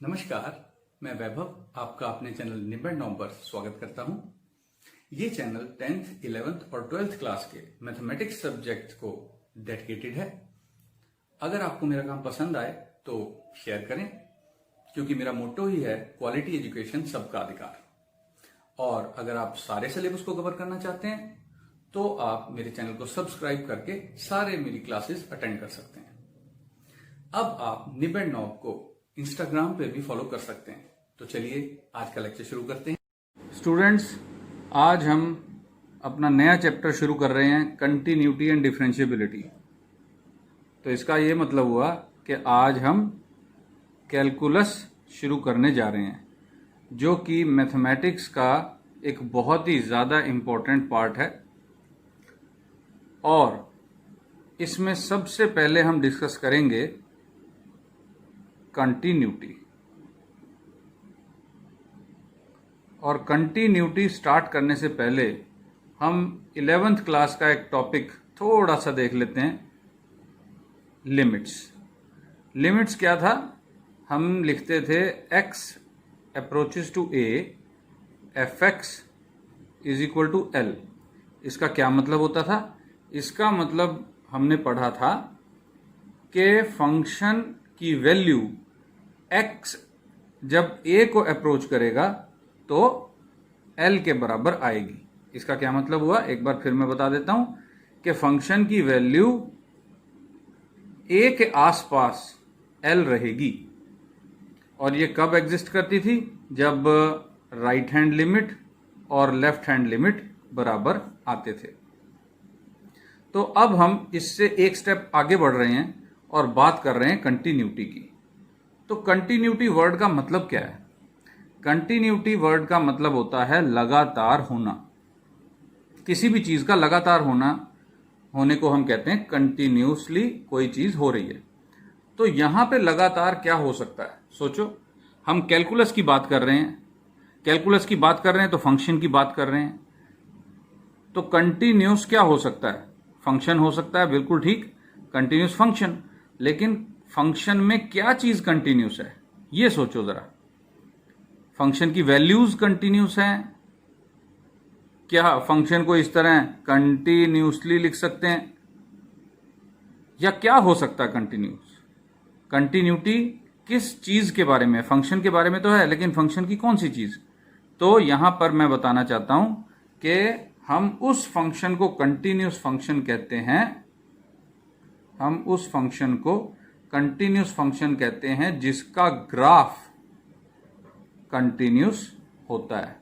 नमस्कार, मैं वैभव आपका अपने चैनल निबंध 9 पर स्वागत करता हूं। ये चैनल 10th, 11th और 12th क्लास के मैथमेटिक्स सब्जेक्ट को डेडिकेटेड है। अगर आपको मेरा काम पसंद आए तो शेयर करें, क्योंकि मेरा मोटो ही है क्वालिटी एजुकेशन सबका अधिकार। और अगर आप सारे सिलेबस को कवर करना चाहते हैं तो आप मेरे चैनल को सब्सक्राइब करके सारे मेरी क्लासेस अटेंड कर सकते हैं। अब आप निबंध 9 को इंस्टाग्राम पे भी फॉलो कर सकते हैं। तो चलिए आज का लेक्चर शुरू करते हैं। स्टूडेंट्स, आज हम अपना नया चैप्टर शुरू कर रहे हैं, कंटिन्यूटी एंड डिफरेंशिएबिलिटी। तो इसका ये मतलब हुआ कि आज हम कैलकुलस शुरू करने जा रहे हैं, जो कि मैथमेटिक्स का एक बहुत ही ज़्यादा इम्पोर्टेंट पार्ट है। और इसमें सबसे पहले हम डिस्कस करेंगे कंटिन्यूटी। और कंटिन्यूटी स्टार्ट करने से पहले हम 11th क्लास का एक टॉपिक थोड़ा सा देख लेते हैं, लिमिट्स। लिमिट्स क्या था? हम लिखते थे x approaches to a fx is equal to l। इसका क्या मतलब होता था? इसका मतलब हमने पढ़ा था कि फंक्शन की वैल्यू x जब a को अप्रोच करेगा तो l के बराबर आएगी। इसका क्या मतलब हुआ? एक बार फिर मैं बता देता हूं कि फंक्शन की वैल्यू a के आसपास l रहेगी। और ये कब एग्जिस्ट करती थी? जब राइट हैंड लिमिट और लेफ्ट हैंड लिमिट बराबर आते थे। तो अब हम इससे एक स्टेप आगे बढ़ रहे हैं और बात कर रहे हैं कंटिन्यूटी की। तो कंटिन्यूटी वर्ड का मतलब क्या है? कंटिन्यूटी वर्ड का मतलब होता है लगातार होना। किसी भी चीज का लगातार होने को हम कहते हैं कंटिन्यूसली कोई चीज हो रही है। तो यहां पे लगातार क्या हो सकता है? सोचो, हम कैलकुलस की बात कर रहे हैं, तो फंक्शन की बात कर रहे हैं। तो कंटिन्यूस क्या हो सकता है? फंक्शन हो सकता है, बिल्कुल ठीक, कंटिन्यूस फंक्शन। लेकिन फंक्शन में क्या चीज कंटिन्यूस है, ये सोचो जरा। फंक्शन की वैल्यूज कंटिन्यूस हैं क्या? फंक्शन को इस तरह कंटिन्यूसली लिख सकते हैं, या क्या हो सकता है कंटिन्यूस? कंटिन्यूटी किस चीज के बारे में? फंक्शन के बारे में तो है, लेकिन फंक्शन की कौन सी चीज? तो यहां पर मैं बताना चाहता हूं कि हम उस फंक्शन को कंटिन्यूस फंक्शन कहते हैं। हम उस फंक्शन को कंटिन्यूस फंक्शन कहते हैं जिसका ग्राफ कंटिन्यूस होता है।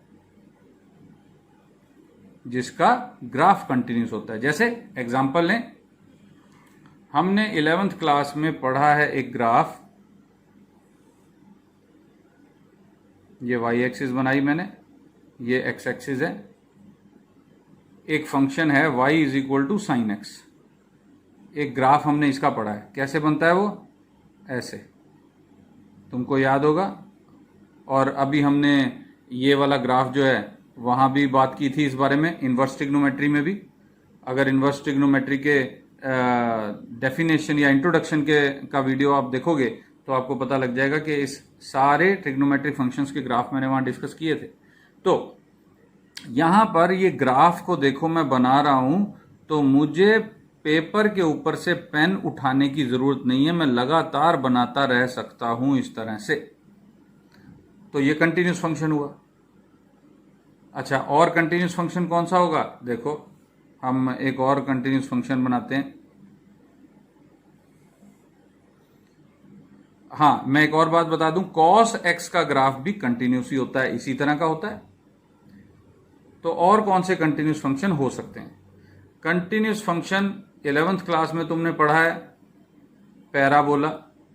जिसका ग्राफ कंटिन्यूस होता है। जैसे एग्जांपल लें, हमने 11th क्लास में पढ़ा है एक ग्राफ। ये y एक्सिस बनाई मैंने, ये x एक्सिस है। एक फंक्शन है y is equal to sine x. एक ग्राफ हमने इसका पढ़ा है। कैसे बनता है वो? ऐसे, तुमको याद होगा। और अभी हमने ये वाला ग्राफ जो है वहां भी बात की थी इस बारे में, इनवर्स ट्रिग्नोमेट्री में भी। अगर इनवर्स ट्रिग्नोमेट्री के डेफिनेशन या इंट्रोडक्शन का वीडियो आप देखोगे तो आपको पता लग जाएगा कि इस सारे ट्रिग्नोमेट्री फंक्शंस के ग्राफ मैंने वहां डिस्कस किए थे। तो यहां पर ये ग्राफ को देखो, मैं बना रहा हूं, तो मुझे पेपर के ऊपर से पेन उठाने की जरूरत नहीं है, मैं लगातार बनाता रह सकता हूं इस तरह से। तो ये कंटिन्यूस फंक्शन हुआ। अच्छा, और कंटिन्यूस फंक्शन कौन सा होगा? देखो, हम एक और कंटिन्यूस फंक्शन बनाते हैं। हाँ, मैं एक और बात बता दूं, कॉस एक्स का ग्राफ भी कंटिन्यूस ही होता है, इसी तरह का होता है। तो और कौन से कंटिन्यूस फंक्शन हो सकते हैं? कंटिन्यूस फंक्शन 11th क्लास में तुमने पढ़ा है पैराबोला।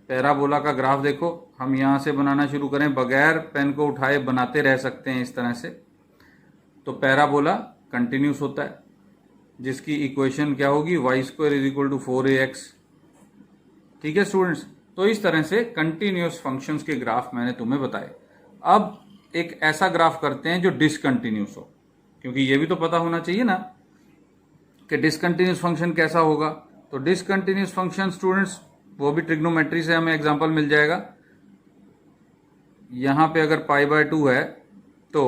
पैराबोला का ग्राफ देखो, हम यहां से बनाना शुरू करें, बगैर पेन को उठाए बनाते रह सकते हैं इस तरह से। तो पैराबोला कंटिन्यूस होता है, जिसकी इक्वेशन क्या होगी? y square is equal to 4ax। ठीक है स्टूडेंट्स, तो इस तरह से कंटिन्यूस फंक्शंस के ग्राफ मैंने तुम्हें बताए। अब एक ऐसा ग्राफ करते हैं जो डिसकंटिन्यूस हो, क्योंकि ये भी तो पता होना चाहिए ना कि डिसकंटिन्यूस फंक्शन कैसा होगा। तो डिसकंटिन्यूस फंक्शन स्टूडेंट्स, वो भी ट्रिग्नोमेट्री से हमें एग्जांपल मिल जाएगा। यहां पे अगर पाई बाय 2 है तो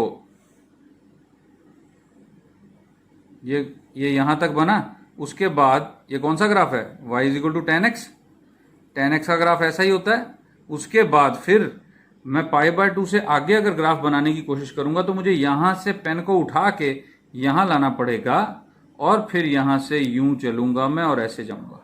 ये यहां तक बना। उसके बाद ये कौन सा ग्राफ है, y is equal to 10x। 10x का ग्राफ ऐसा ही होता है। उसके बाद फिर मैं पाई बाय 2 से आगे अगर ग्राफ बनाने की कोशिश करूंगा तो मुझे यहां से पेन को उठा के यहां लाना पड़ेगा और फिर यहां से यूं चलूंगा मैं और ऐसे जाऊंगा,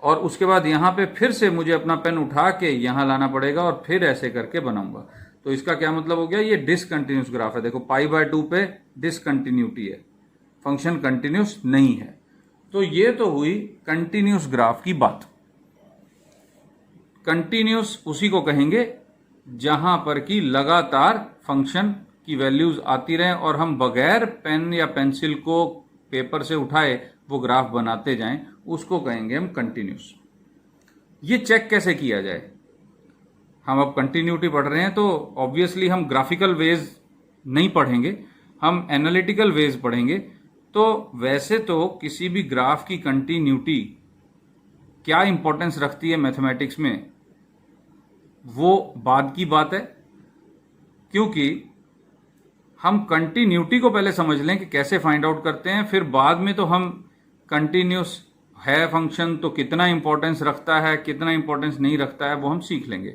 और उसके बाद यहां पे फिर से मुझे अपना पेन उठा के यहां लाना पड़ेगा और फिर ऐसे करके बनाऊंगा। तो इसका क्या मतलब हो गया, ये डिसकंटिन्यूस ग्राफ है। देखो पाई बाय 2 पे डिसकंटिन्यूटी है, फंक्शन कंटिन्यूस नहीं है। तो ये तो हुई कंटिन्यूस ग्राफ की बात। कंटिन्यूस उसी को कहेंगे जहां पर कि लगातार फंक्शन की वैल्यूज आती रहें और हम बगैर पेन या पेंसिल को पेपर से उठाए वो ग्राफ बनाते जाएं, उसको कहेंगे हम कंटिन्यूस। ये चेक कैसे किया जाए, हम अब कंटिन्यूटी पढ़ रहे हैं तो ऑब्वियसली हम ग्राफिकल वेज नहीं पढ़ेंगे, हम एनालिटिकल वेज पढ़ेंगे। तो वैसे तो किसी भी ग्राफ की कंटिन्यूटी क्या इंपॉर्टेंस रखती है मैथमेटिक्स में, वो बाद की बात है, क्योंकि हम कंटिन्यूटी को पहले समझ लें कि कैसे फाइंड आउट करते हैं, फिर बाद में तो हम कंटिन्यूस है फंक्शन तो कितना इंपॉर्टेंस रखता है, कितना इंपॉर्टेंस नहीं रखता है, वो हम सीख लेंगे।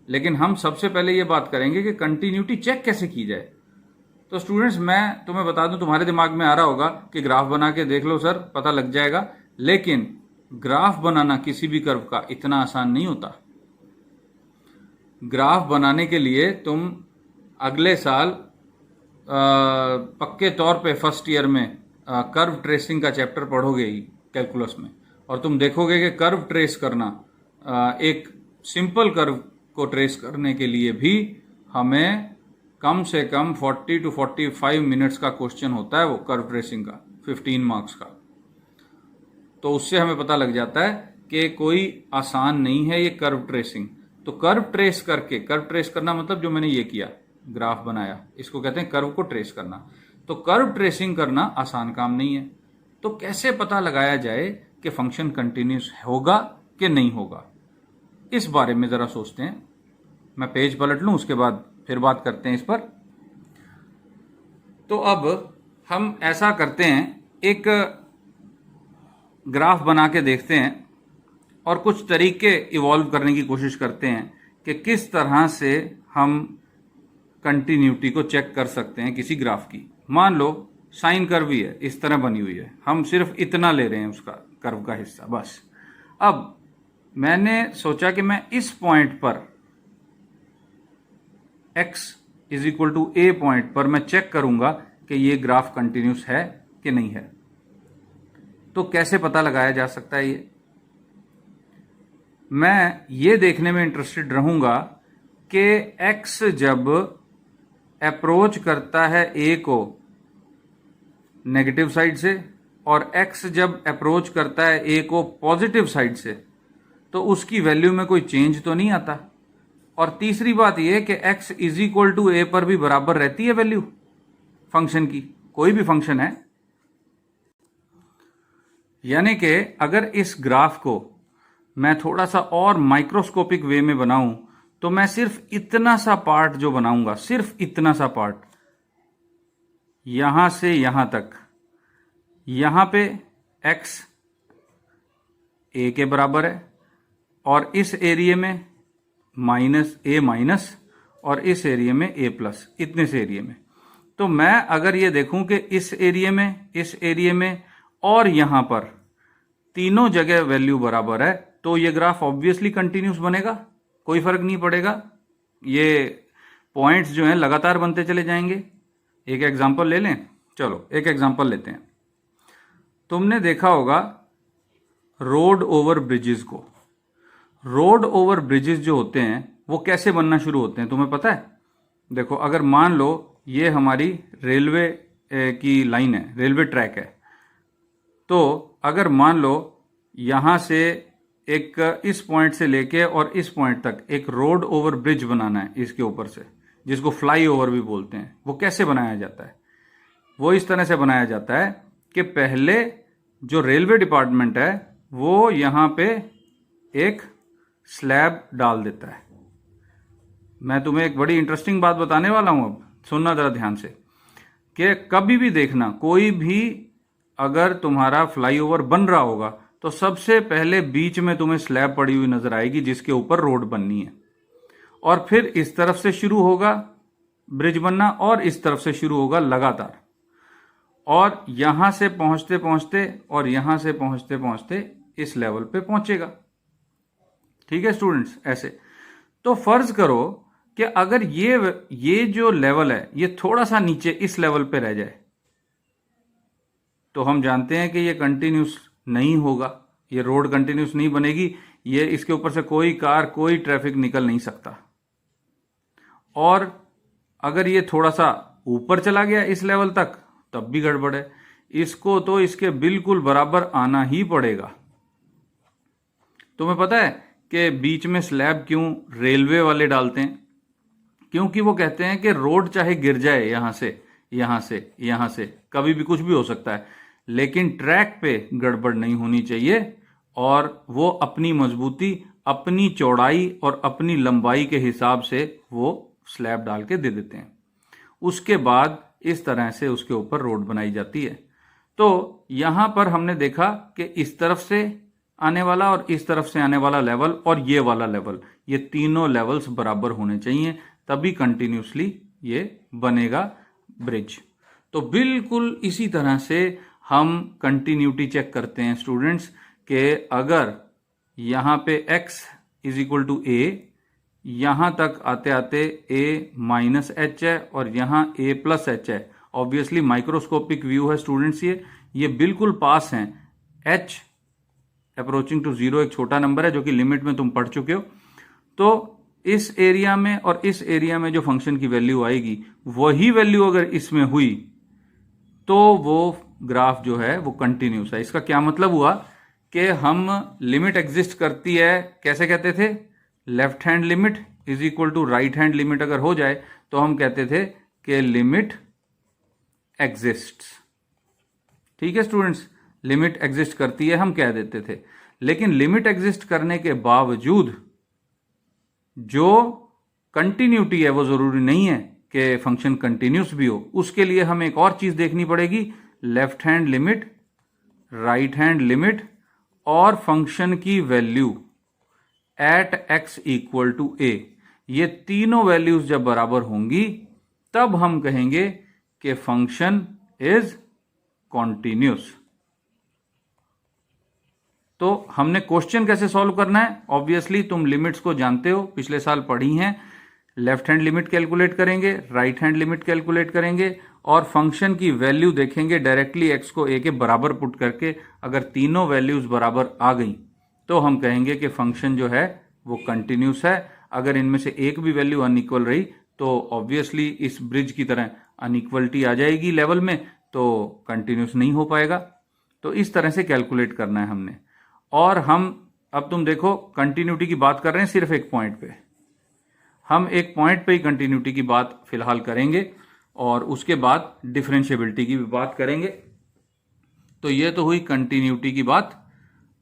लेकिन हम सबसे पहले ये बात करेंगे कि कंटिन्यूटी चेक कैसे की जाए। तो स्टूडेंट्स, मैं तुम्हें बता दूं, तुम्हारे दिमाग में आ रहा होगा कि ग्राफ बना के देख लो सर, पता लग जाएगा। लेकिन ग्राफ बनाना किसी भी कर्व का इतना आसान नहीं होता। ग्राफ बनाने के लिए तुम अगले साल पक्के तौर पे फर्स्ट ईयर में कर्व ट्रेसिंग का चैप्टर पढ़ोगे ही कैलकुलस में, और तुम देखोगे कि कर्व ट्रेस करना, एक सिंपल कर्व को ट्रेस करने के लिए भी हमें कम से कम 40 to 45 मिनट्स का क्वेश्चन होता है, वो कर्व ट्रेसिंग का 15 मार्क्स का। तो उससे हमें पता लग जाता है कि कोई आसान नहीं है ये कर्व ट्रेसिंग। तो कर्व ट्रेस करके, कर्व ट्रेस करना मतलब जो मैंने ये किया, ग्राफ बनाया, इसको कहते हैं कर्व को ट्रेस करना। तो कर्व ट्रेसिंग करना आसान काम नहीं है। तो कैसे पता लगाया जाए कि फंक्शन कंटिन्यूस होगा कि नहीं होगा, इस बारे में जरा सोचते हैं। मैं पेज पलट लूं, उसके बाद फिर बात करते हैं इस पर। तो अब हम ऐसा करते हैं, एक ग्राफ बना के देखते हैं और कुछ तरीके इवॉल्व करने की कोशिश करते हैं कि किस तरह से हम कंटिन्यूटी को चेक कर सकते हैं किसी ग्राफ की। मान लो साइन कर्व ही है, इस तरह बनी हुई है, हम सिर्फ इतना ले रहे हैं उसका कर्व का हिस्सा बस। अब मैंने सोचा कि मैं इस पॉइंट पर x is equal to a point पर मैं चेक करूंगा कि ये ग्राफ कंटिन्यूस है कि नहीं है। तो कैसे पता लगाया जा सकता है ये, मैं ये देखने में इंटरेस्टेड रहूंगा कि x जब अप्रोच करता है a को नेगेटिव साइड से और x जब अप्रोच करता है a को पॉजिटिव साइड से, तो उसकी वैल्यू में कोई चेंज तो नहीं आता। और तीसरी बात यह कि x इज इक्वल टू ए पर भी बराबर रहती है वैल्यू फंक्शन की, कोई भी फंक्शन है। यानी कि अगर इस ग्राफ को मैं थोड़ा सा और माइक्रोस्कोपिक वे में बनाऊं तो मैं सिर्फ इतना सा पार्ट जो बनाऊंगा, सिर्फ इतना सा पार्ट, यहां से यहां तक, यहां पे x a के बराबर है और इस एरिया में -a माइनस और इस एरिया में a प्लस, इतने से एरिया में। तो मैं अगर ये देखूं कि इस एरिया में, इस एरिया में और यहां पर तीनों जगह वैल्यू बराबर है, तो ये ग्राफ ऑब्वियसली कंटिन्यूस बनेगा, कोई फर्क नहीं पड़ेगा। ये पॉइंट्स जो हैं लगातार बनते चले जाएंगे। एक एग्जांपल ले लें, चलो एक एग्जांपल लेते हैं। तुमने देखा होगा रोड ओवर ब्रिजेस को। रोड ओवर ब्रिजेस जो होते हैं वो कैसे बनना शुरू होते हैं तुम्हें पता है? देखो, अगर मान लो ये हमारी रेलवे की लाइन है, रेलवे ट्रैक है, तो अगर मान लो यहां से एक इस पॉइंट से लेके और इस पॉइंट तक एक रोड ओवर ब्रिज बनाना है इसके ऊपर से, जिसको फ्लाई ओवर भी बोलते हैं। वो कैसे बनाया जाता है? वो इस तरह से बनाया जाता है कि पहले जो रेलवे डिपार्टमेंट है वो यहां पे एक स्लैब डाल देता है। मैं तुम्हें एक बड़ी इंटरेस्टिंग बात बताने वाला हूं, अब सुनना जरा ध्यान से, कि कभी भी देखना, कोई भी अगर तुम्हारा फ्लाईओवर बन रहा होगा तो सबसे पहले बीच में तुम्हें स्लैब पड़ी हुई नजर आएगी जिसके ऊपर रोड बननी है, और फिर इस तरफ से शुरू होगा ब्रिज बनना और इस तरफ से शुरू होगा लगातार, और यहां से पहुंचते पहुंचते और यहां से पहुंचते पहुंचते इस लेवल पे पहुंचेगा। ठीक है स्टूडेंट्स, ऐसे। तो फर्ज करो कि अगर ये जो लेवल है ये थोड़ा सा नीचे इस लेवल पे रह जाए, तो हम जानते हैं कि ये कंटिन्यूस नहीं होगा, ये रोड कंटिन्यूस नहीं बनेगी, ये इसके ऊपर से कोई कार कोई ट्रैफिक निकल नहीं सकता। और अगर ये थोड़ा सा ऊपर चला गया इस लेवल तक तब भी गड़बड़ है, इसको तो इसके बिल्कुल बराबर आना ही पड़ेगा। तुम्हें पता है कि बीच में स्लैब क्यों रेलवे वाले डालते हैं? क्योंकि वो कहते हैं कि रोड चाहे गिर जाए यहां से यहां से यहां से, कभी भी कुछ भी हो सकता है, लेकिन ट्रैक पे गड़बड़ नहीं होनी चाहिए, और वो अपनी मजबूती, अपनी चौड़ाई और अपनी लंबाई के हिसाब से वो स्लैब डाल के दे देते हैं। उसके बाद इस तरह से उसके ऊपर रोड बनाई जाती है। तो यहां पर हमने देखा कि इस तरफ से आने वाला और इस तरफ से आने वाला लेवल और ये वाला लेवल, ये तीनों लेवल्स बराबर होने चाहिए, तभी कंटिन्यूसली ये बनेगा ब्रिज। तो बिल्कुल इसी तरह से हम कंटिन्यूटी चेक करते हैं स्टूडेंट्स, कि अगर यहां पे x इज इक्वल टू ए, यहां तक आते आते a माइनस एच है और यहां a प्लस एच है। ऑब्वियसली माइक्रोस्कोपिक व्यू है स्टूडेंट्स, ये बिल्कुल पास हैं। h अप्रोचिंग टू जीरो एक छोटा नंबर है जो कि लिमिट में तुम पढ़ चुके हो। तो इस एरिया में और इस एरिया में जो फंक्शन की वैल्यू आएगी वही वैल्यू अगर इसमें हुई तो वो ग्राफ जो है वो कंटिन्यूस है। इसका क्या मतलब हुआ कि हम लिमिट एग्जिस्ट करती है, कैसे कहते थे, left hand limit is equal to right hand limit अगर हो जाए तो हम कहते थे कि लिमिट एग्जिस्ट। ठीक है स्टूडेंट्स, लिमिट एग्जिस्ट करती है हम कह देते थे, लेकिन लिमिट एग्जिस्ट करने के बावजूद जो कंटिन्यूटी है वो जरूरी नहीं है कि फंक्शन कंटिन्यूस भी हो। उसके लिए हमें एक और चीज देखनी पड़ेगी, left hand limit, right hand limit और फंक्शन की value at x equal to a। ये तीनों वैल्यूज जब बराबर होंगी तब हम कहेंगे कि फंक्शन इज कॉन्टिन्यूस। तो हमने क्वेश्चन कैसे सॉल्व करना है, ऑब्वियसली तुम लिमिट्स को जानते हो, पिछले साल पढ़ी हैं। लेफ्ट हैंड लिमिट कैलकुलेट करेंगे, राइट हैंड लिमिट कैलकुलेट करेंगे और फंक्शन की वैल्यू देखेंगे डायरेक्टली x को a के बराबर पुट करके। अगर तीनों वैल्यूज बराबर आ गई तो हम कहेंगे कि फंक्शन जो है वो कंटिन्यूस है। अगर इनमें से एक भी वैल्यू अनइक्वल रही तो ऑब्वियसली इस ब्रिज की तरह अनइक्वलिटी आ जाएगी लेवल में, तो कंटिन्यूस नहीं हो पाएगा। तो इस तरह से कैलकुलेट करना है हमने। और हम अब तुम देखो कंटिन्यूटी की बात कर रहे हैं सिर्फ एक पॉइंट पे, हम एक पॉइंट पे ही कंटिन्यूटी की बात फिलहाल करेंगे और उसके बाद डिफरेंशिएबिलिटी की भी बात करेंगे। तो ये तो हुई कंटिन्यूटी की बात।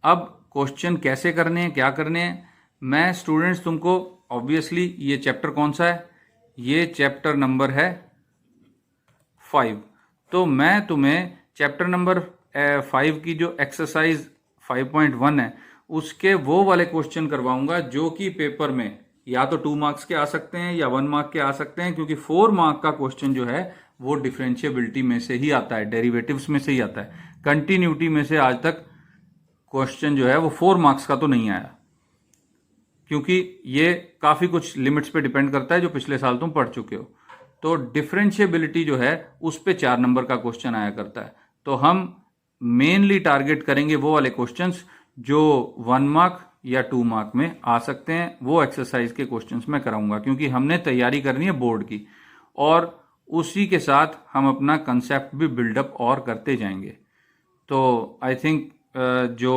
अब क्वेश्चन कैसे करने हैं, क्या करने हैं, मैं स्टूडेंट्स तुमको ऑब्वियसली, ये चैप्टर कौन सा है, ये चैप्टर नंबर है 5। तो मैं तुम्हें चैप्टर नंबर 5 की जो एक्सरसाइज 5.1 है उसके वो वाले क्वेश्चन करवाऊंगा जो कि पेपर में या तो 2 मार्क्स के आ सकते हैं या 1 मार्क के आ सकते हैं, क्योंकि 4 मार्क का क्वेश्चन जो है वो डिफरेंशिएबिलिटी में से ही आता है, डेरिवेटिव्स में से ही आता है। कंटिन्यूटी में से आज तक क्वेश्चन जो है वो 4 मार्क्स का तो नहीं आया, क्योंकि ये काफी कुछ लिमिट्स पे डिपेंड करता है जो पिछले साल तुम पढ़ चुके हो। तो डिफरेंशिएबिलिटी जो है उस पे 4 नंबर का क्वेश्चन आया करता है। तो हम मेनली टारगेट करेंगे वो वाले क्वेश्चंस जो 1 मार्क या 2 मार्क में आ सकते हैं। वो एक्सरसाइज के क्वेश्चंस मैं कराऊंगा, क्योंकि हमने तैयारी करनी है बोर्ड की, और उसी के साथ हम अपना कंसेप्ट भी बिल्डअप और करते जाएंगे। तो आई थिंक जो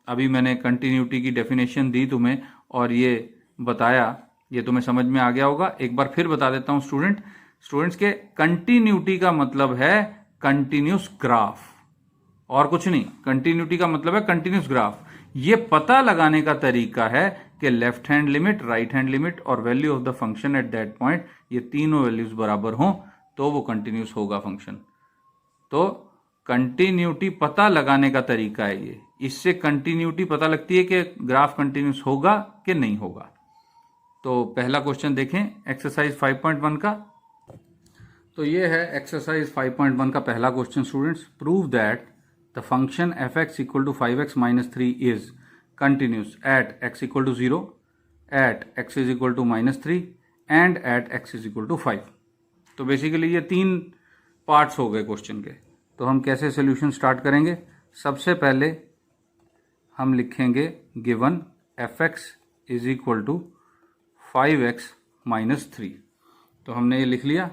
अभी मैंने कंटिन्यूटी की डेफिनेशन दी तुम्हें और ये बताया, ये तुम्हें समझ में आ गया होगा। एक बार फिर बता देता हूं स्टूडेंट्स के कंटिन्यूटी का मतलब है कंटिन्यूस ग्राफ और कुछ नहीं। कंटिन्यूटी का मतलब है कंटिन्यूस ग्राफ, ये पता लगाने का तरीका है कि left hand limit, right hand limit और value of the function at that point, ये तीनों वैल्यूज बराबर हों तो वो कंटिन्यूस होगा फंक्शन। तो कंटिन्यूटी पता लगाने का तरीका है ये। इससे कंटिन्यूटी पता लगती है कि ग्राफ कंटिन्यूस होगा कि नहीं होगा। तो पहला क्वेश्चन देखें एक्सरसाइज 5.1 का। तो ये है एक्सरसाइज 5.1 का पहला question students. Prove that the function f x equal to 5x minus 3 is continuous at x equal to 0, at x is equal to -3 and at x is equal to 5। तो basically ये 3 parts हो गए question के। तो हम कैसे solution start करेंगे? सबसे पहले हम लिखेंगे given f x is equal to 5x minus 3। तो हमने ये लिख लिया।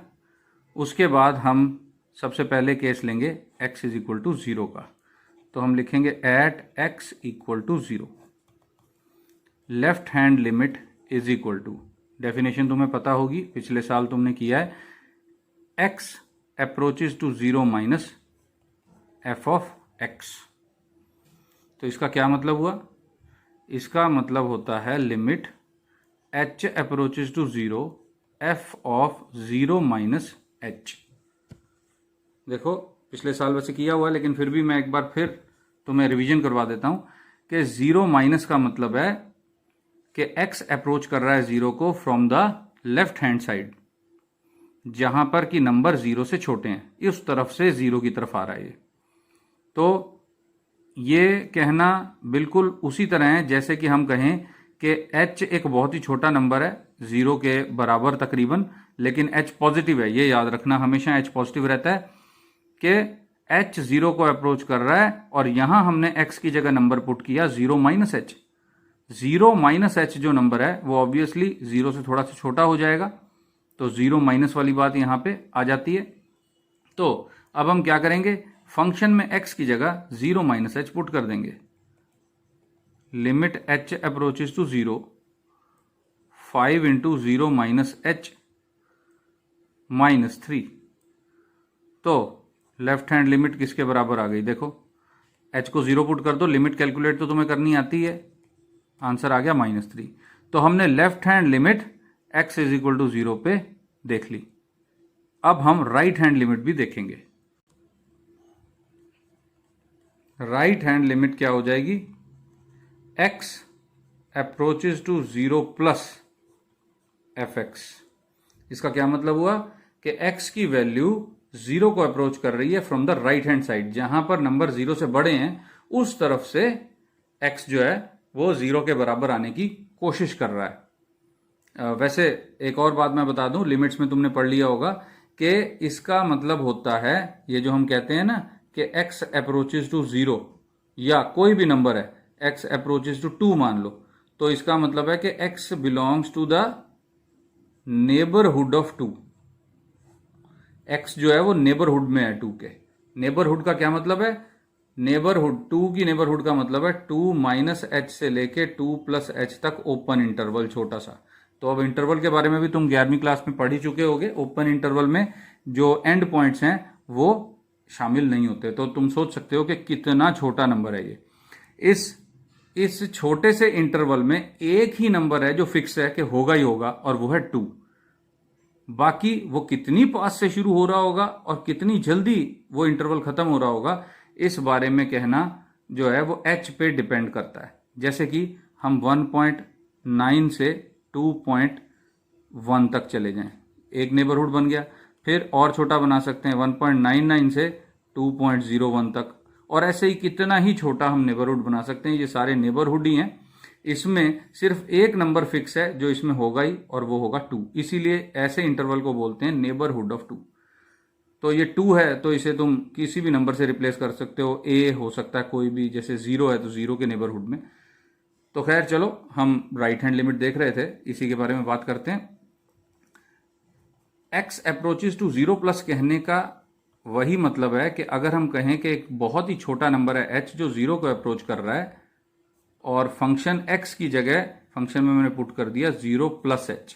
उसके बाद हम सबसे पहले केस लेंगे x इज इक्वल टू 0 का। तो हम लिखेंगे at x equal to 0, left hand limit is equal to, definition तुम्हें पता होगी, पिछले साल तुमने किया है, x approaches to 0 minus f of x। तो इसका क्या मतलब हुआ? इसका मतलब होता है limit h approaches to 0 f of 0 minus h। देखो पिछले साल वैसे किया हुआ है, लेकिन फिर भी मैं एक बार फिर तुम्हें रिवीजन करवा देता हूं कि 0 माइनस का मतलब है कि x अप्रोच कर रहा है 0 को from the left hand side, जहां पर कि नंबर 0 से छोटे हैं, इस तरफ से 0 की तरफ आ रहा है ये। तो ये कहना बिल्कुल उसी तरह है जैसे कि हम कहें कि h एक बहुत ही छोटा नंबर है, 0 के बराबर तकरीबन, लेकिन h पॉजिटिव है। ये याद रखना, हमेशा h पॉजिटिव रहता है कि h 0 को अप्रोच कर रहा है और यहां हमने x की जगह नंबर पुट किया 0 माइनस h। 0 माइनस h जो नंबर है वो ऑब्वियसली 0 से थोड़ा सा छोटा हो जाएगा, तो 0 माइनस वाली बात यहां पे आ जाती है। तो अब हम क्या करेंगे? फंक्शन में x की जगह 0 माइनस h पुट कर देंगे। Limit h approaches to 0, 5 into 0 minus h minus 3। तो लेफ्ट हैंड लिमिट किसके बराबर आ गई? देखो h को 0 पुट कर दो, लिमिट कैलकुलेट तो तुम्हें करनी आती है, आंसर आ गया -3। तो हमने left hand limit x is equal to 0 पे देख ली। अब हम राइट हैंड लिमिट भी देखेंगे। राइट हैंड लिमिट क्या हो जाएगी? x approaches to 0 plus f x. इसका क्या मतलब हुआ कि x की वैल्यू 0 को अप्रोच कर रही है from the right hand side, जहां पर नंबर 0 से बड़े हैं उस तरफ से x जो है वो 0 के बराबर आने की कोशिश कर रहा है। वैसे एक और बात मैं बता दूं, लिमिट्स में तुमने पढ़ लिया होगा कि इसका मतलब होता है, ये जो हम कहते हैं ना कि x अप्रोचेज टू 0, या कोई भी नंबर है x अप्रोचेज टू 2 मान लो, तो इसका मतलब है कि x belongs to the neighbourhood of 2। x जो है वो नेबरहुड में है 2 के। नेबरहुड का क्या मतलब है? नेबरहुड 2 की नेबरहुड का मतलब है 2 माइनस एच से लेके 2 प्लस एच तक ओपन इंटरवल छोटा सा। तो अब इंटरवल के बारे में भी तुम 11वीं क्लास में पढ़ ही चुके होगे। ओपन इंटरवल में जो एंड पॉइंट्स हैं वो शामिल नहीं होते। तो तुम सोच सकते हो कि कितना छोटा नंबर है ये। इस छोटे से इंटरवल में एक ही नंबर है जो फिक्स है कि होगा ही होगा, और वो है 2। बाकी वो कितनी पास से शुरू हो रहा होगा और कितनी जल्दी वो इंटरवल खत्म हो रहा होगा, इस बारे में कहना जो है वो h पे डिपेंड करता है। जैसे कि हम 1.9 से 2.1 तक चले जाएं, एक नेबरहुड बन गया। फिर और छोटा बना सकते हैं 1.99 से 2.01 तक, और ऐसे ही कितना ही छोटा हम नेबरहुड बना सकते हैं। ये सारे नेबरहुड ही हैं। इसमें सिर्फ एक नंबर फिक्स है जो इसमें होगा ही, और वो होगा 2। इसीलिए ऐसे इंटरवल को बोलते हैं नेबरहुड ऑफ 2। तो ये 2 है तो इसे तुम किसी भी नंबर से रिप्लेस कर सकते हो, a हो सकता है कोई भी, जैसे 0 है तो 0 के नेबरहुड में। तो खैर चलो, हम राइट हैंड लिमिट देख रहे थे, इसी के बारे में बात करते हैं। x अप्रोचेज टू 0 प्लस कहने का वही मतलब है कि अगर हम कहें कि एक बहुत ही छोटा नंबर है h जो 0 को अप्रोच कर रहा है, और फंक्शन x की जगह फंक्शन में मैंने पुट कर दिया 0 प्लस h।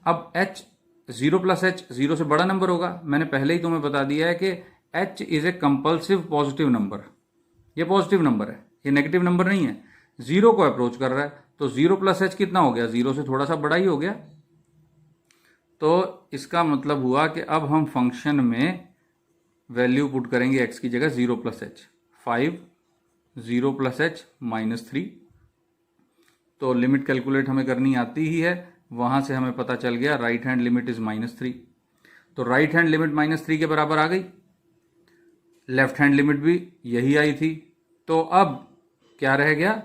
अब h 0 प्लस h 0 से बड़ा नंबर होगा। मैंने पहले ही तुम्हें बता दिया है कि h is a compulsive positive number. ये पॉजिटिव नंबर है, ये नेगेटिव नंबर नहीं है, 0 को अप्रोच कर रहा है, तो 0 प्लस एच कितना हो गया, 0 से थोड़ा सा बड़ा ही हो गया। तो इसका मतलब हुआ कि अब हम फंक्शन में वैल्यू पुट करेंगे x की जगह 0 प्लस एच, 5 0 प्लस एच -3। तो लिमिट कैलकुलेट हमें करनी आती ही है, वहां से हमें पता चल गया राइट हैंड लिमिट इज -3। तो राइट हैंड लिमिट -3 के बराबर आ गई, लेफ्ट हैंड लिमिट भी यही आई थी। तो अब क्या रह गया,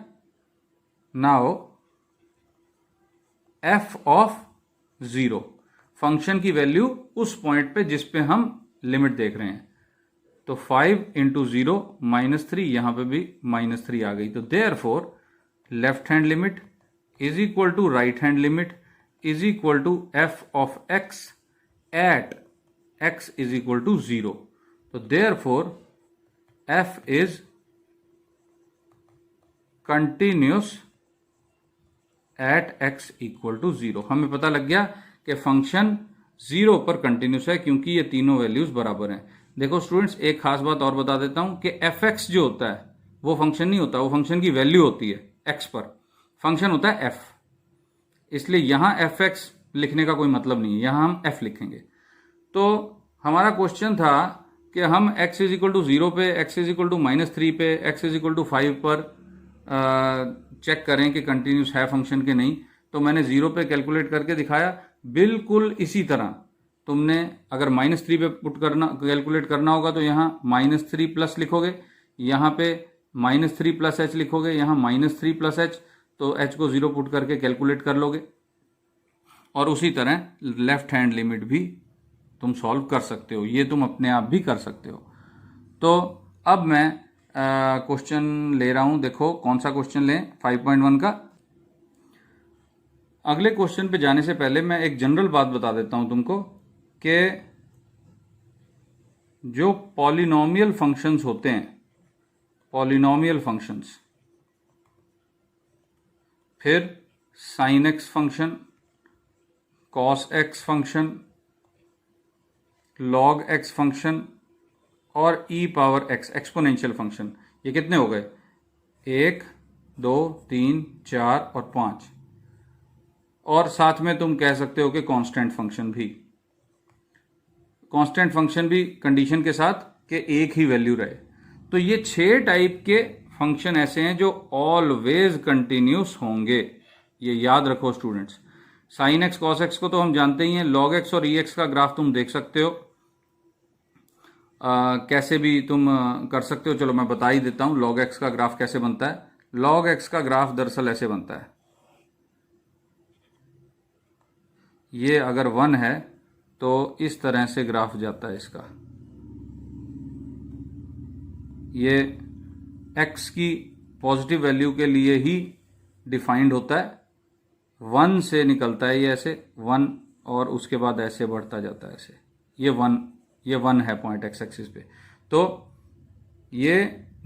नाउ f ऑफ 0, फंक्शन की वैल्यू उस पॉइंट पे जिस पे हम लिमिट देख रहे हैं। तो 5 इंटू 0 -3, यहां पे भी -3 आ गई। तो therefore left hand limit is equal to right hand limit is equal to f of x at x is equal to 0। तो therefore f is continuous at x equal to 0। हमें पता लग गया कि फंक्शन 0 पर कंटिन्यूस है क्योंकि ये तीनों वैल्यूज बराबर हैं। देखो स्टूडेंट्स, एक खास बात और बता देता हूं कि fx जो होता है वो फंक्शन नहीं होता, वो फंक्शन की वैल्यू होती है x पर, फंक्शन होता है f। इसलिए यहां fx लिखने का कोई मतलब नहीं है, यहां हम f लिखेंगे। तो हमारा क्वेश्चन था कि हम x इज इक्वल टू 0 पे, x इज इक्वल टू -3 पे, x इज इक्वल टू 5 पर चेक करें कि कंटिन्यूस है फंक्शन के नहीं। तो मैंने 0 पे कैलकुलेट करके दिखाया। बिल्कुल इसी तरह तुमने अगर -3 पे पुट करना कैलकुलेट करना होगा तो यहाँ -3 प्लस लिखोगे, यहाँ पे -3 प्लस एच लिखोगे, यहाँ -3 प्लस एच, तो एच को 0 पुट करके कैलकुलेट कर लोगे। और उसी तरह लेफ्ट हैंड लिमिट भी तुम सॉल्व कर सकते हो, ये तुम अपने आप भी कर सकते हो। तो अब मैं क्वेश्चन ले रहा हूं, देखो कौन सा क्वेश्चन लें, 5.1 का। अगले क्वेश्चन पे जाने से पहले मैं एक जनरल बात बता देता हूं तुमको कि जो पॉलिनोमियल फंक्शंस होते हैं, पॉलिनोमियल फंक्शंस, फिर sine x function, cos x function, log x function और ई पावर एक्स एक्सपोनेंशियल फंक्शन, ये कितने हो गए, 1 2 3 4 और 5। और साथ में तुम कह सकते हो कि कांस्टेंट फंक्शन भी, कांस्टेंट फंक्शन भी कंडीशन के साथ कि एक ही वैल्यू रहे। तो ये 6 टाइप के फंक्शन ऐसे हैं जो ऑलवेज कंटिन्यूस होंगे, ये याद रखो students. Sine x cos x को तो हम जानते ही हैं, लॉग एक्स और ई एक्स का ग्राफ तुम देख सकते हो, कैसे भी तुम कर सकते हो। चलो मैं बता ही देता हूं लॉग एक्स का ग्राफ कैसे बनता है। लॉग एक्स का ग्राफ दरअसल ऐसे बनता है, ये अगर 1 है तो इस तरह से ग्राफ जाता है इसका, ये x की पॉजिटिव वैल्यू के लिए ही डिफाइंड होता है, 1 से निकलता है ये ऐसे 1 और उसके बाद ऐसे बढ़ता जाता है ऐसे, ये 1 है पॉइंट x एक्सिस पे। तो ये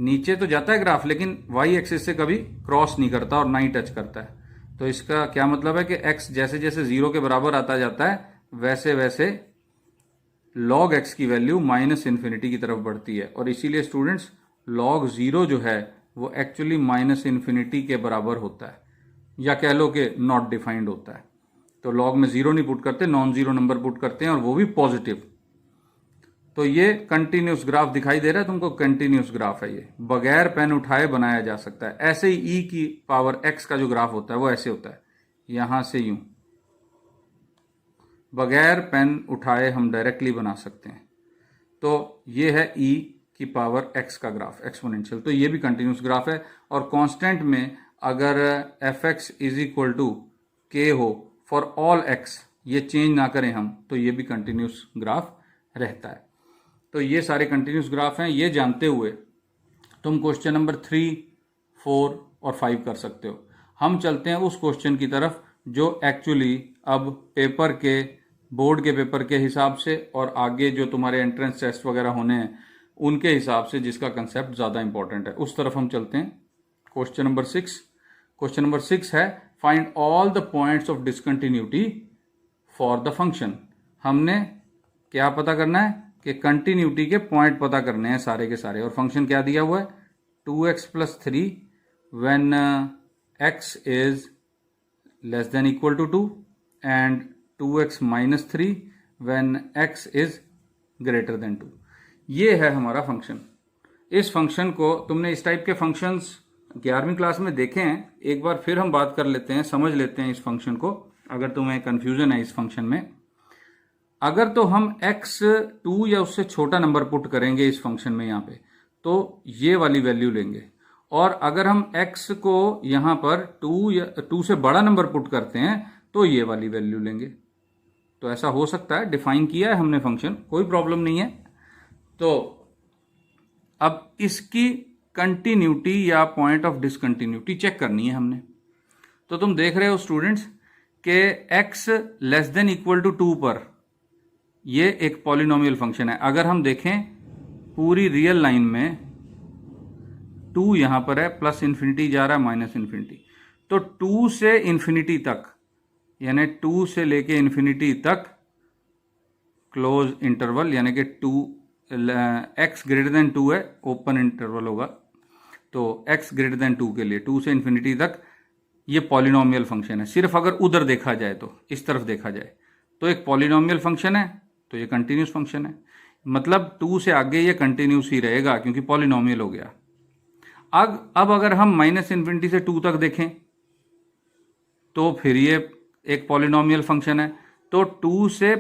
नीचे तो जाता है ग्राफ लेकिन y एक्सिस से कभी क्रॉस नहीं करता और ना ही टच करता है। तो इसका क्या मतलब है कि x जैसे जैसे 0 के बराबर आता जाता है वैसे वैसे log x की वैल्यू -∞ की तरफ बढ़ती है। और इसीलिए स्टूडेंट्स log 0 जो है वो एक्चुअली -∞ के बराबर होता है, या कह लो कि नॉट डिफाइंड होता है। तो log में 0 नहीं पुट करते, नॉन जीरो नंबर पुट करते हैं और वो भी पॉजिटिव। तो ये कंटिन्यूस ग्राफ दिखाई दे रहा है तुमको, कंटिन्यूस ग्राफ है ये, बगैर पेन उठाए बनाया जा सकता है। ऐसे ही e की पावर x का जो ग्राफ होता है वो ऐसे होता है, यहां से यूं, बगैर पेन उठाए हम डायरेक्टली बना सकते हैं। तो ये है e की पावर x का ग्राफ एक्सपोनेंशियल, तो ये भी कंटिन्यूस ग्राफ है। और कांस्टेंट में अगर fx is equal to k हो फॉर ऑल x, ये चेंज ना करें हम, तो ये भी कंटिन्यूस ग्राफ रहता है। तो ये सारे कंटिन्यूस ग्राफ हैं। ये जानते हुए तुम क्वेश्चन नंबर 3, 4 और 5 कर सकते हो। हम चलते हैं उस क्वेश्चन की तरफ जो एक्चुअली अब पेपर के, बोर्ड के पेपर के हिसाब से और आगे जो तुम्हारे एंट्रेंस टेस्ट वगैरह होने हैं उनके हिसाब से जिसका कंसेप्ट ज़्यादा इंपॉर्टेंट है, उस तरफ हम चलते हैं। क्वेश्चन नंबर 6, क्वेश्चन नंबर 6 है find all the points of discontinuity for the function. हमने क्या पता करना है कि कंटिन्यूटी के पॉइंट पता करने हैं सारे के सारे, और फंक्शन क्या दिया हुआ है 2x plus 3 when x is less than equal to 2 and 2x minus 3 when x is greater than 2। ये है हमारा फंक्शन। इस फंक्शन को तुमने इस टाइप के फंक्शंस 11वीं क्लास में देखे हैं, एक बार फिर हम बात कर लेते हैं, समझ लेते हैं इस फंक्शन को, अगर तुम्हें कंफ्यूजन है इस फंक्शन में। अगर तो हम x2 या उससे छोटा नंबर पुट करेंगे इस फंक्शन में यहाँ पे, तो ये वाली वैल्यू लेंगे, और अगर हम x को यहाँ पर 2 या 2 से बड़ा नंबर पुट करते हैं तो ये वाली वैल्यू लेंगे। तो ऐसा हो सकता है, डिफाइन किया है हमने फंक्शन, कोई प्रॉब्लम नहीं है। तो अब इसकी कंटिन्यूटी या पॉइंट ऑफ डिसकंटिन्यूटी चेक करनी है हमने। तो तुम देख रहे हो स्टूडेंट्स कि x less than equal to 2 पर ये एक पॉलिनोमियल फंक्शन है। अगर हम देखें पूरी रियल लाइन में 2 यहां पर है, प्लस इन्फिनिटी जा रहा है माइनस इन्फिनिटी, तो 2 से इन्फिनिटी तक, यानी 2 से लेके इन्फिनिटी तक क्लोज इंटरवल, यानी कि 2 x ग्रेटर देन 2 है, ओपन इंटरवल होगा, तो x ग्रेटर देन 2 के लिए 2 से इन्फिनिटी तक ये पॉलिनोमियल फंक्शन है। सिर्फ अगर उधर देखा जाए, तो इस तरफ देखा जाए तो एक पॉलिनोमियल फंक्शन है, तो ये कंटिन्यूस फंक्शन है, मतलब 2 से आगे ये कंटिन्यूस ही रहेगा क्योंकि पॉलिनोमियल हो गया। अब अगर हम माइनस इन्फिनिटी से 2 तक देखें तो फिर ये एक पॉलिनोमियल फंक्शन है, तो 2 से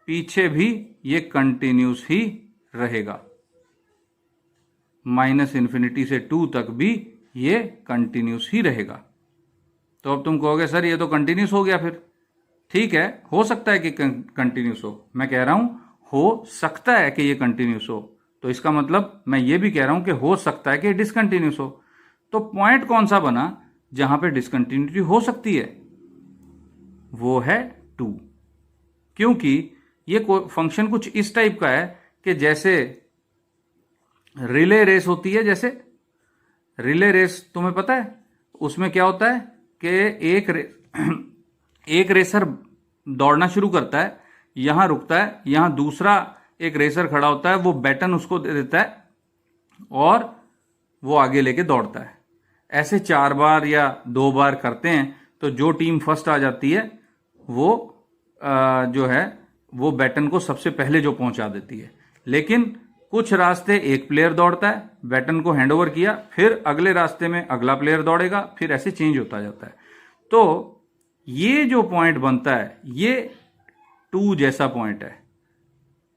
पीछे भी ये कंटिन्यूस ही रहेगा, माइनस इन्फिनिटी से 2 तक भी ये कंटिन्यूस ही रहेगा। तो अब तुम कहोगे सर ये तो कंटिन्यूस हो गया, फिर ठीक है, हो सकता है कि कंटिन्यूस हो, मैं कह रहा हूं हो सकता है कि ये कंटिन्यूस हो, तो इसका मतलब मैं ये भी कह रहा हूं कि हो सकता है कि डिसकंटिन्यूस हो। तो पॉइंट कौन सा बना जहां पे डिसकंटिन्यूटी हो सकती है? वो है 2, क्योंकि ये फंक्शन कुछ इस टाइप का है कि जैसे रिले रेस होती है, जैसे रिले रेस तुम्हें पता है उसमें क्या होता है कि एक रेसर दौड़ना शुरू करता है, यहां रुकता है, यहां दूसरा एक रेसर खड़ा होता है, वो बैटन उसको दे देता है और वो आगे लेके दौड़ता है। ऐसे 4 बार या 2 बार करते हैं, तो जो टीम फर्स्ट आ जाती है वो जो है वो बैटन को सबसे पहले जो पहुंचा देती है। लेकिन कुछ रास्ते एक प्लेयर दौड़ता है, बैटन को हैंड ओवर किया, फिर अगले रास्ते में अगला प्लेयर दौड़ेगा, फिर ऐसे चेंज होता जाता है। तो ये जो पॉइंट बनता है ये 2 जैसा पॉइंट है,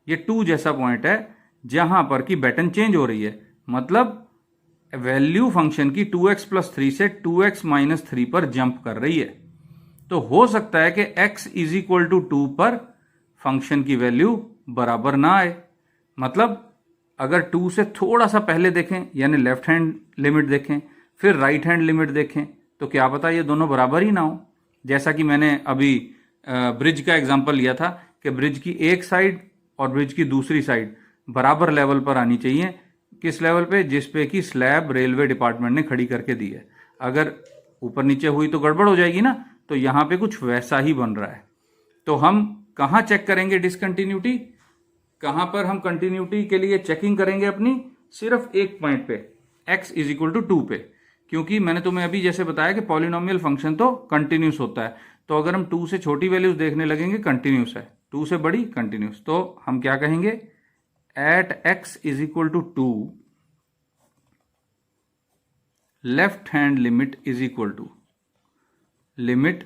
ये 2 जैसा पॉइंट है जहां पर कि बैटन चेंज हो रही है, मतलब वैल्यू फंक्शन की 2x प्लस 3 से 2x माइनस 3 पर जंप कर रही है। तो हो सकता है कि x इज इक्वल टू 2 पर फंक्शन की वैल्यू बराबर ना आए, मतलब अगर 2 से थोड़ा सा पहले देखें, यानी लेफ्ट हैंड लिमिट देखें, फिर राइट हैंड लिमिट देखें, तो क्या पता ये दोनों बराबर ही ना हो। जैसा कि मैंने अभी ब्रिज का एग्जांपल लिया था कि ब्रिज की एक साइड और ब्रिज की दूसरी साइड बराबर लेवल पर आनी चाहिए। किस लेवल पे? जिस पे कि स्लैब रेलवे डिपार्टमेंट ने खड़ी करके दी है। अगर ऊपर नीचे हुई तो गड़बड़ हो जाएगी ना, तो यहां पे कुछ वैसा ही बन रहा है। तो हम कहां चेक करेंगे डिसकंटिन्यूटी? कहां पर हम कंटिन्यूटी के लिए चेकिंग करेंगे अपनी? सिर्फ एक पॉइंट पे, x इज इक्वल टू 2 पे, क्योंकि मैंने तुम्हें अभी जैसे बताया कि पॉलिनोमियल फंक्शन तो कंटिन्यूस होता है। तो अगर हम 2 से छोटी वैल्यूज देखने लगेंगे कंटिन्यूस है, 2 से बड़ी कंटिन्यूस। तो हम क्या कहेंगे? At x is equal to 2 left hand limit is equal to limit,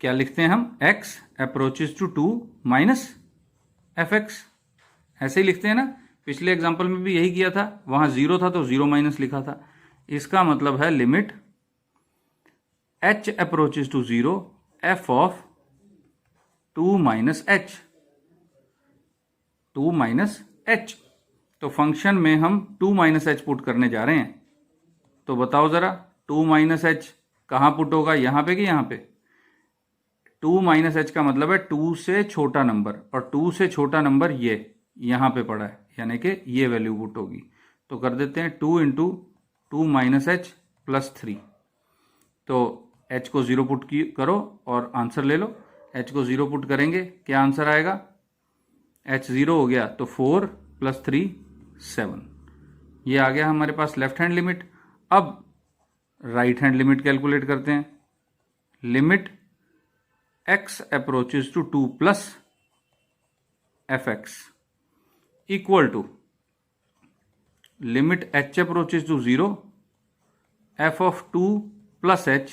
क्या लिखते हैं हम? x approaches to 2 minus fx, ऐसे ही लिखते हैं ना। पिछले एग्जांपल में भी यही किया था, वहां 0 था तो 0 माइनस लिखा था। इसका मतलब है limit h approaches to 0 f of 2 minus h, 2 minus h। तो फंक्शन में हम 2 माइनस h पुट करने जा रहे हैं, तो बताओ जरा 2 माइनस h कहां पुट होगा? यहां पे कि यहां पे? 2 माइनस h का मतलब है 2 से छोटा नंबर, और 2 से छोटा नंबर ये यहां पे पड़ा है, यानी कि ये वैल्यू पुट होगी। तो कर देते हैं 2 इंटू 2 माइनस h प्लस 3। तो h को 0 पुट करो और आंसर ले लो। h को 0 पुट करेंगे, क्या आंसर आएगा? h 0 हो गया तो 4 प्लस 3 7। ये आ गया हमारे पास लेफ्ट हैंड लिमिट। अब राइट हैंड लिमिट कैलकुलेट करते हैं। Limit x approaches to 2 plus fx equal to limit h approaches to 0 f of 2 plus h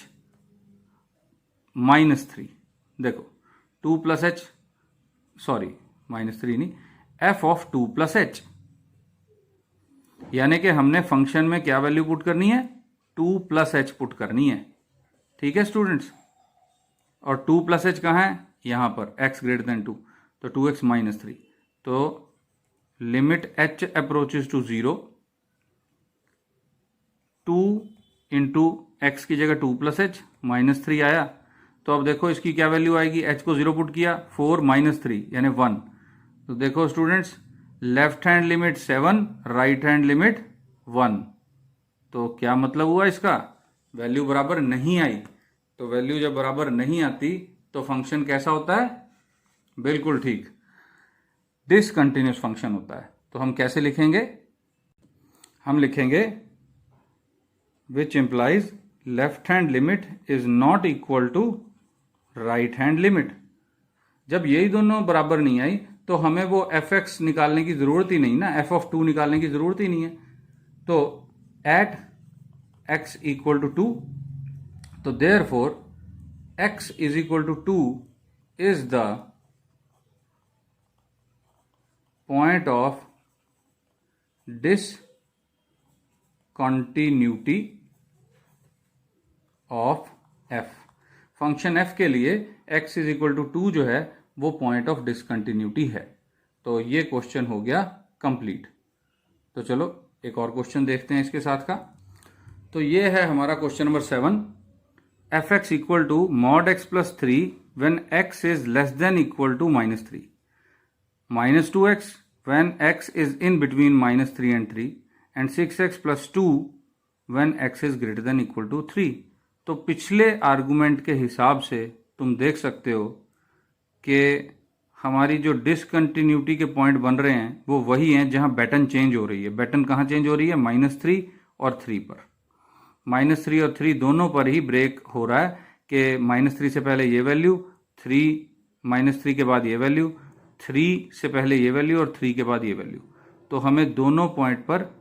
-3। देखो 2 प्लस h, सॉरी -3 नहीं, f ऑफ 2 प्लस h, यानी कि हमने फंक्शन में क्या वैल्यू पुट करनी है, 2 प्लस h पुट करनी है। ठीक है स्टूडेंट्स, और 2 प्लस h कहाँ है, यहां पर x ग्रेटर देन 2, तो 2x -3। तो limit h approaches to 0, 2 into x की जगह 2 प्लस h, -3 आया। तो अब देखो इसकी क्या वैल्यू आएगी, h को 0 पुट किया, 4 -3 यानी 1। तो देखो students, left hand limit 7, right hand limit 1। तो क्या मतलब हुआ इसका, वैल्यू बराबर नहीं आई। तो वैल्यू जब बराबर नहीं आती तो फंक्शन कैसा होता है, बिल्कुल ठीक, डिसकंटिन्यूअस फंक्शन होता है। तो हम कैसे लिखेंगे, हम लिखेंगे which implies left hand limit is not equal to right hand limit. जब यही दोनों बराबर नहीं आई तो हमें वो fx निकालने की जरूरत ही नहीं ना, f ऑफ 2 निकालने की जरूरत ही नहीं है। तो एट x इक्वल टू 2, तो therefore x is equal to 2 is the point of discontinuity of f। Function f के लिए x इज इक्वल टू 2 जो है वो पॉइंट ऑफ डिसकंटिन्यूटी है। तो ये क्वेश्चन हो गया कंप्लीट। तो चलो एक और क्वेश्चन देखते हैं इसके साथ का। तो ये है हमारा question number 7, f x equal to mod x plus 3 when x is less than equal to -3, -2x when x is in between -3 and 3, and 6x plus 2 when x is greater than equal to 3। तो पिछले argument के हिसाब से तुम देख सकते हो कि हमारी जो डिसकंटिन्यूटी के पॉइंट बन रहे हैं वो वही हैं जहां बैटन चेंज हो रही है। बैटन कहाँ चेंज हो रही है, -3 और 3 पर। -3 और 3 दोनों पर ही ब्रेक हो रहा है कि -3 से पहले ये वैल्यू, 3 के बाद ये वैल्यू, 3 से पहले ये वैल्यू और 3 के बाद ये वैल्यू। तो हमें दोनों पॉइंट पर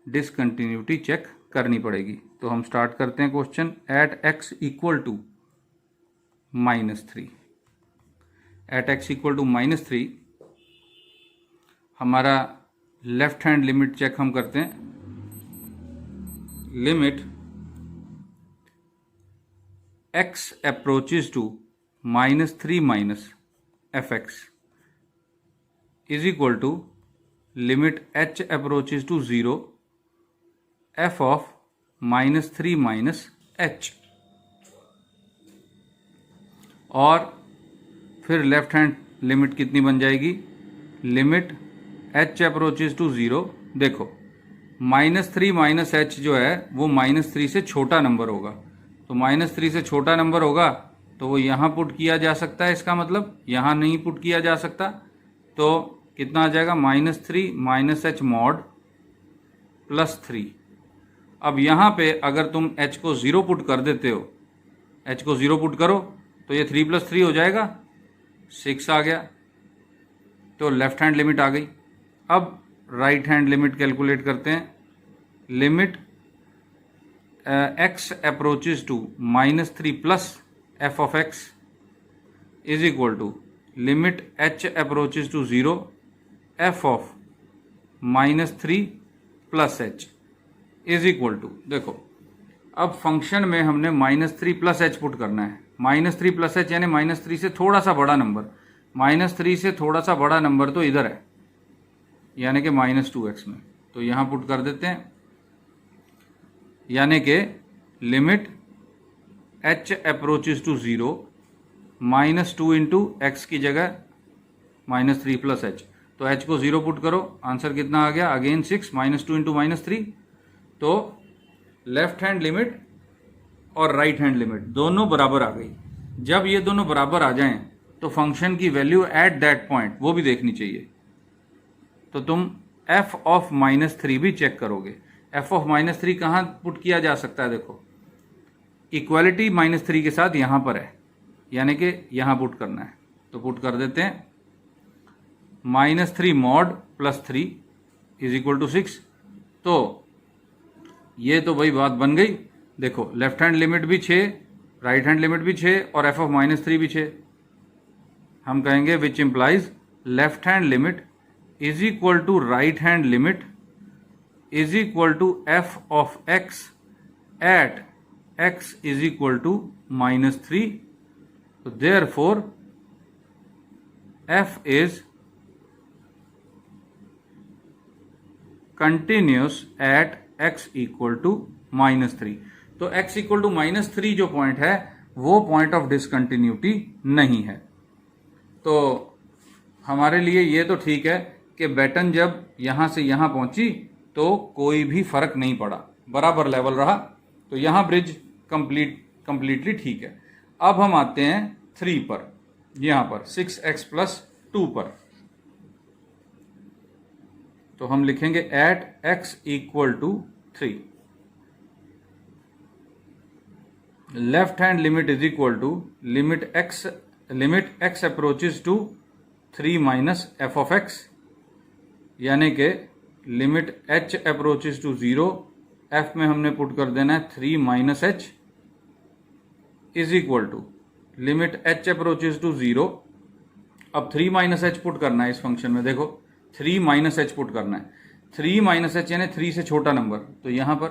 डिसकंटिन्यूटी चेक करनी पड़ेगी। तो हम स्टार्ट करते हैं question. At x equal to -3, at x equal to -3 हमारा लेफ्ट हैंड लिमिट चेक हम करते हैं। Limit x approaches to -3 minus fx is equal to limit h approaches to 0 f of -3 minus h। और फिर left hand limit कितनी बन जाएगी, limit h approaches to 0। देखो -3 माइनस h जो है वो -3 से छोटा नंबर होगा। तो -3 से छोटा नंबर होगा तो वो यहाँ पुट किया जा सकता है, इसका मतलब यहाँ नहीं पुट किया जा सकता। तो कितना आ जाएगा, -3 माइनस h मॉड प्लस 3। अब यहाँ पे अगर तुम h को 0 पुट कर देते हो, h को 0 पुट करो तो ये 3 + 3 हो जाएगा, 6 आ गया। तो लेफ्ट हैंड लिमिट आ गई। अब राइट हैंड लिमिट कैलकुलेट करते हैं। Limit x approaches to -3 plus f of x is equal to limit h approaches to 0 f of -3 plus h is equal to, देखो अब फंक्शन में हमने -3 प्लस h पुट करना है। -3 प्लस h यानी -3 से थोड़ा सा बड़ा नंबर, -3 से थोड़ा सा बड़ा नंबर तो इधर है यानी कि -2x में। तो यहाँ पुट कर देते हैं, यानी कि limit h approaches to 0 -2 into x की जगह -3 प्लस h। तो h को 0 पुट करो, आंसर कितना आ गया, अगेन 6, -2 इंटू -3। तो लेफ्ट हैंड लिमिट और राइट हैंड लिमिट दोनों बराबर आ गई। जब ये दोनों बराबर आ जाएं तो फंक्शन की वैल्यू एट दैट पॉइंट वो भी देखनी चाहिए। तो तुम एफ ऑफ -3 भी चेक करोगे। एफ ऑफ -3 कहाँ पुट किया जा सकता है? देखो इक्वालिटी -3 के साथ यहाँ पर है, यानी कि यहाँ पुट करना है, तो पुट कर देते हैं -3 mod +3 इज इक्वल टू 6। तो ये तो भाई बात बन गई। देखो लेफ्ट हैंड लिमिट भी 6, राइट हैंड लिमिट भी 6 और एफ ऑफ -3 भी 6। हम कहेंगे which implies left hand limit is equal to right hand limit is equal to f of x at x is equal to -3। तो therefore f is continuous at x equal to -3। तो x equal to -3 जो point है वो point of discontinuity नहीं है। तो हमारे लिए ये तो ठीक है कि बैटन जब यहां से यहां पहुंची तो कोई भी फर्क नहीं पड़ा, बराबर लेवल रहा। तो यहां ब्रिज कंप्लीटली ठीक है। अब हम आते हैं 3 पर, यहां पर 6x + 2 पर। तो हम लिखेंगे at x equal to 3। Left hand limit is equal to limit x approaches to 3 minus f of x, यानी कि limit h approaches to 0, f में हमने पुट कर देना है 3 minus h is equal to limit h approaches to 0। अब 3 minus h put करना है इस फंक्शन में। देखो 3 माइनस h पुट करना है, 3 माइनस h यानी 3 से छोटा नंबर, तो यहां पर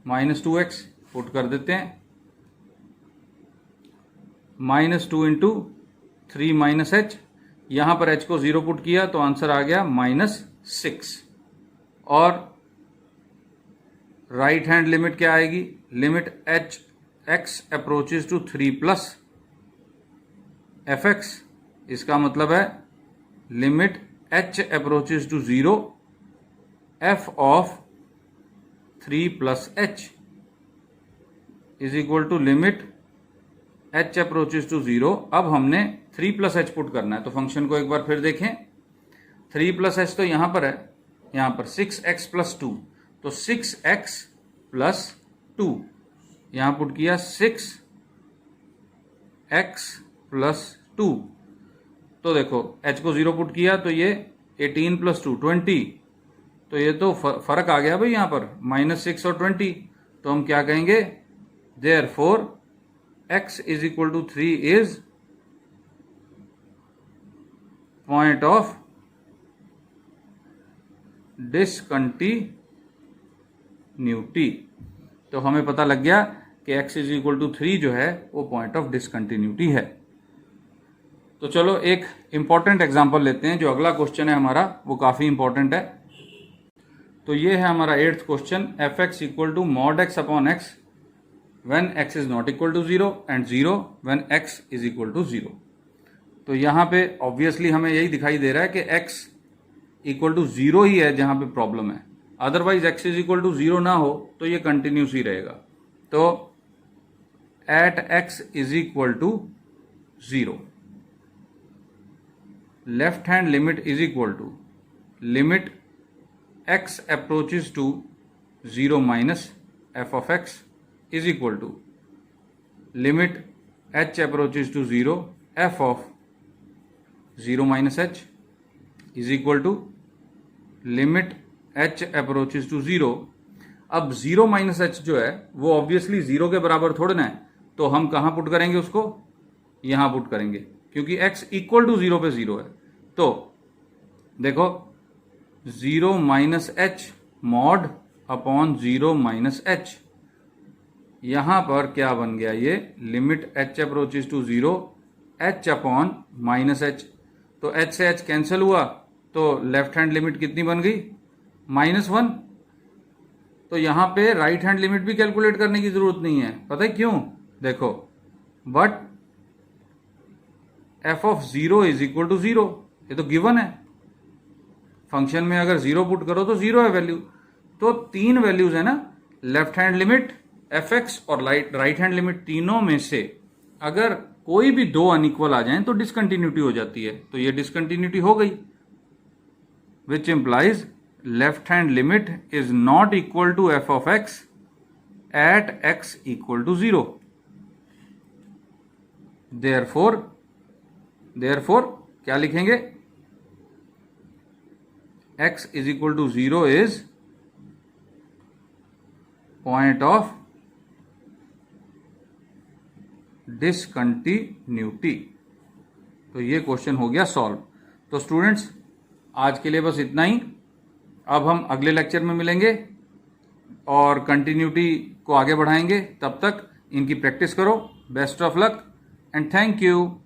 -2x पुट कर देते हैं। -2 इंटू 3 माइनस h, यहां पर h को 0 पुट किया तो आंसर आ गया -6। और राइट हैंड लिमिट क्या आएगी? Limit x approaches to 3 plus fx, इसका मतलब है limit h approaches to 0 f of 3 plus h is equal to limit h approaches to 0। अब हमने 3 प्लस h पुट करना है, तो फंक्शन को एक बार फिर देखें। 3 प्लस h तो यहां पर है, यहां पर 6x + 2, तो 6x + 2 यहां पुट किया 6x + 2। तो देखो h को 0 पुट किया तो ये 18 + 2 20, तो ये तो फर्क आ गया भाई यहां पर -6 और 20। तो हम क्या कहेंगे? Therefore x is equal to 3 is point of discontinuity. तो हमें पता लग गया कि x इज इक्वल टू 3 जो है वो पॉइंट ऑफ डिसकंटिन्यूटी है। तो चलो एक इंपॉर्टेंट एग्जांपल लेते हैं। जो अगला क्वेश्चन है हमारा वो काफी इंपॉर्टेंट है। तो ये है हमारा 8th question, f(x) equal to mod x upon x when x is not equal to 0 and 0 when x is equal to 0। तो यहाँ पे ऑब्वियसली हमें यही दिखाई दे रहा है कि x इक्वल टू 0 ही है जहां पे प्रॉब्लम है, otherwise x is equal to 0 ना हो तो ये कंटिन्यूस ही रहेगा। तो at x is equal to 0, left hand limit is equal to limit x approaches to 0 minus f of x is equal to limit h approaches to 0 f of 0 minus h is equal to limit h approaches to 0। अब 0 minus h जो है वो obviously 0 के बराबर थोड़ा ना है, तो हम कहां पुट करेंगे उसको? यहां पुट करेंगे, क्योंकि x इक्वल टू 0 पे 0 है। तो देखो 0 minus h mod upon 0 minus h, यहां पर क्या बन गया? ये limit h approaches to 0 h upon minus h। तो h से h कैंसिल हुआ, तो लेफ्ट हैंड लिमिट कितनी बन गई? -1। तो यहां पे राइट हैंड लिमिट भी कैलकुलेट करने की जरूरत नहीं है। पता है क्यों? देखो but f of 0 is equal to 0, ये तो गिवन है। फंक्शन में अगर 0 पुट करो तो 0 है वैल्यू। तो 3 वैल्यूज है ना, लेफ्ट हैंड लिमिट, fx और राइट हैंड लिमिट, तीनों में से अगर कोई भी 2 अनइक्वल आ जाएं तो डिसकंटिन्यूटी हो जाती है। तो ये डिसकंटिन्यूटी हो गई। which implies left hand limit is not equal to f of x at x equal to 0. Therefore क्या लिखेंगे? x is equal to 0 is point of discontinuity. तो ये क्वेश्चन हो गया सॉल्व. तो स्टूडेंट्स आज के लिए बस इतना ही. अब हम अगले लेक्चर में मिलेंगे और कंटिन्यूटी को आगे बढ़ाएंगे. तब तक इनकी प्रैक्टिस करो. Best of luck and thank you.